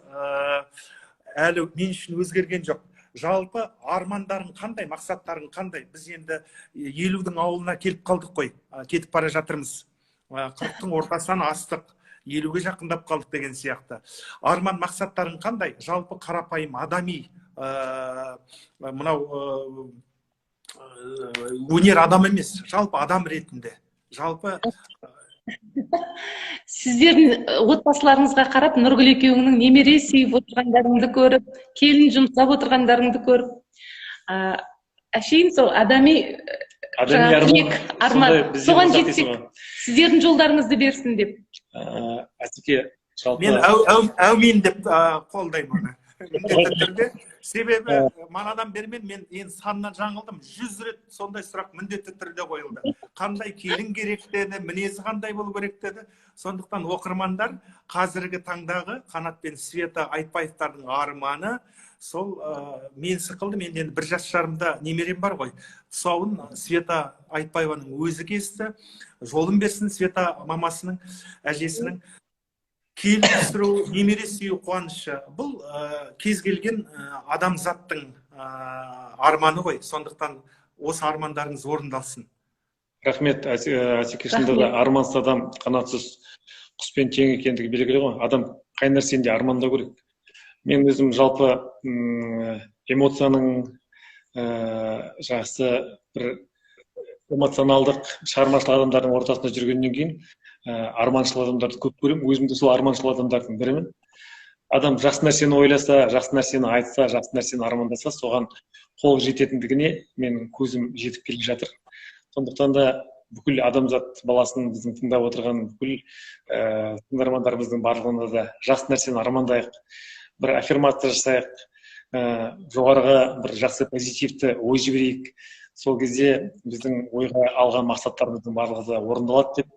әлі мен үшін өзгерген жоқ. Жалпы армандарың қандай, мақсаттарың қандай? Біз енді 50-дің ауылына келіп қалдық қой, кетіп бара жатырмыз. 40-тың ортасынан астық, 50-ге жақындап қалдық деген сияқты. Арман мақсаттарың қандай? Жалпы қарапайым адами, мынау өнер адам емес, жалпы адам ретінде. Жалпы Сіздердің отбасыларыңызға қарап, Нұргүл екеуіңнің немере сүйіп отырғандарыңды көріп, келін жұмсап отырғандарыңды көріп, әшейін сол адами арман, соған жетсек, сіздердің жолдарыңызды берсін деп. Әсеке, жалпы... Мен әумин деп қолдаймын оны. міндетті түрде. Себебі манадан бері мен енді санынан жаңылдым. 100 рет сондай сұрақ міндетті түрде қойылды. Қандай келін керек деді, мінезі қандай болу керек деді. Сондықтан оқырмандар қазіргі таңдағы Қанат пен Света Айтбаевтардың арманы сол мен сықылды. Мен енді 1 жас жарымда немерем бар ғой. Тұсауын Света Айтбаеваның өзі кесті. Жолын берсін Света мамасының, әжесінің. Келін түсіру, немере сүю қуанышы. Бұл кез келген адамзаттың арманы ғой. Сондықтан осы армандарыңыз орындалсын. Рахмет. Әсекешінде де армансыз адам қанатсыз құспен тең екендігі белгілі ғой. Адам қай нәрсені де армандау керек. Мен өзім жалпы эмоцияның жақсы бір эмоционалдық шығармашылық адамдардың ортасында жүргеннен кейін арманшыл адамдарды көп көремін. Өзім де сол арманшыл адамдардың бірімін. Адам жақсы нәрсені ойласа, жақсы нәрсені айтса, жақсы нәрсені армандаса, соған қол жететіндігіне менің көзім жетіп келе жатыр. Сондықтан да бүкіл адамзат баласын біздің тыңдап отырған бүкіл тыңдармандарымыздың барлығында да жақсы нәрсені армандайық, бір аффирмация жасайық, жоғарыға бір жақсы позитивті ой жіберейік. Сол кезде біздің ойға алған мақсаттарымыздың барлығы да орындалады деп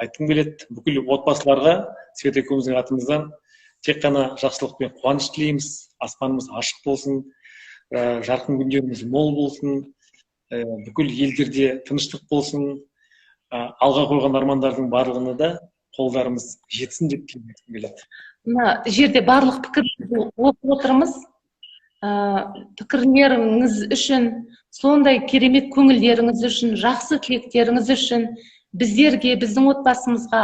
айтқым келеді. Бүкіл отбасыларға Света екеуміздің атымыздан тек қана жақсылық пен қуаныш тілейміз. Аспанымыз ашық болсын, жарқын күндеріміз мол болсын, бүкіл елдерде тыныштық болсын, алға қойған армандардың барлығына да қолдарымыз жетсін деп тілегім келеді. Мына жерде барлық пікірлерді оқып отырмыз. Пікірлеріңіз үшін, сондай керемет көңілдеріңіз үшін, жақсы тілектеріңіз үшін біздерге, біздің отбасымызға,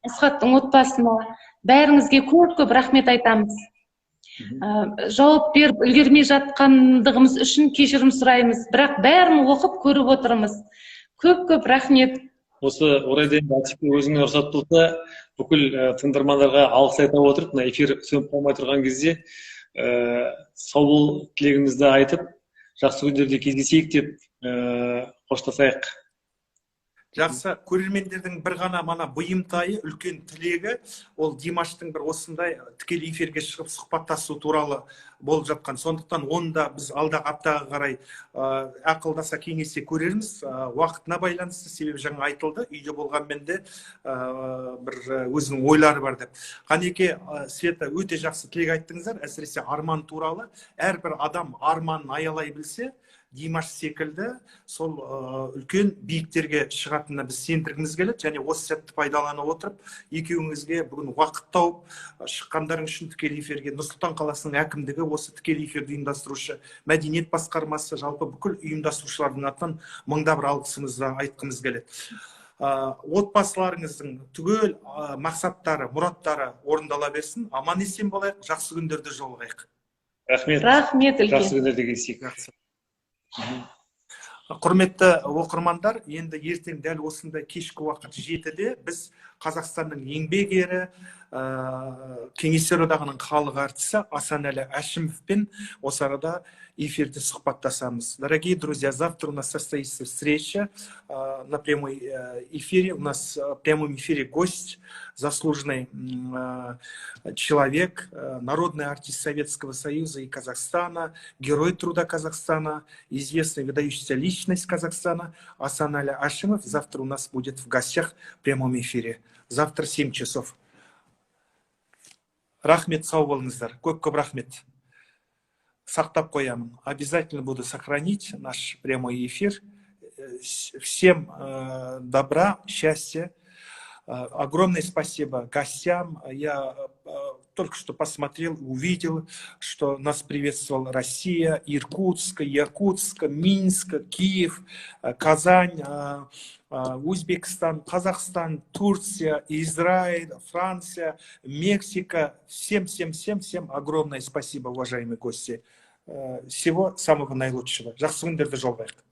Асхаттың отбасына, бәріңізге көп рахмет айтамыз. Жауап беріп үлгермей жатқандығымыз үшін кешірім сұраймыз, бірақ бәрін оқып көріп отырмыз. Көп рахмет. Осы орайда өзіңе рұқсат болса, бүкіл тыңдармандарға алғыс айта отырып, мына эфир сөніп қалмай тұрған кезде сау бол тілегімізді айтып, жақсы күндерде кездесейік деп қоштасайық. Жақсы, көрермендердің бір ғана мана бұйымтайы, үлкен тілегі, ол Димаштың бір осындай тікелей эфирге шығып сұхбаттасу туралы болып жатқан. Сондықтан онда біз алдағы аптаға қарай ақылдаса кеңесе көрерміз. Уақытына байланысты, себебі жаңа айтылды, үйде болғанмен де бір өзінің ойлары бар деп. Қанеке, Света, өте жақсы тілек айттыңыздар, әсіресе арман туралы. Әрбір адам арманын аялай білсе, Димаш секілді сол үлкен биіктерге шығатынына біз сендіргіміз келеді, және осы сәтті пайдалана отырып, екеуіңізге бүгін уақыт тауып шыққандарың үшін тікелей эфирге Нұр Сұлтан қаласының әкімдігі, осы тікелей эфирді ұйымдастырушы мәдениет басқармасы, жалпы бүкіл ұйымдастырушылардың атынан мыңда бір алғысымызды айтқымыз келеді. Отбасыларыңыздың түгел мақсаттары, мұраттары орындала берсін, аман есен болайық, жақсы күндерде жолығайық. Рахмет үлкен. Жақсы күндерде кездесейік. Құрметті оқырмандар, енді ертең дәл осындай кешкі уақыт 7-де біз Қазақстанның еңбек ері, Кеңестер одағының халық артисі Асанәлі Әшімовпен осы арада эфирде сұхбаттасамыз. Дорогие друзья, завтра у нас состоится встреча на прямой эфире. У нас в прямом эфире гость, заслуженный человек, народный артист Советского Союза и Казахстана, герой труда Казахстана, известная выдающаяся личность Казахстана Асанәлі Әшімов. Завтра у нас будет в гостях в прямом эфире. Завтра 7 часов. Рахмет, сау болыңыздар. Көп рахмет. Сақтап қоямын. Обязательно буду сохранить наш прямой эфир. Всем добра, счастья. Огромное спасибо гостям. Я только что посмотрел, увидел, что нас приветствовала Россия, Иркутск, Якутск, Минск, Киев, Казань, Узбекистан, Казахстан, Турция, Израиль, Франция, Мексика. Всем огромное спасибо, уважаемые гости. Всего самого наилучшего. Жақсы күндерде жолығайық.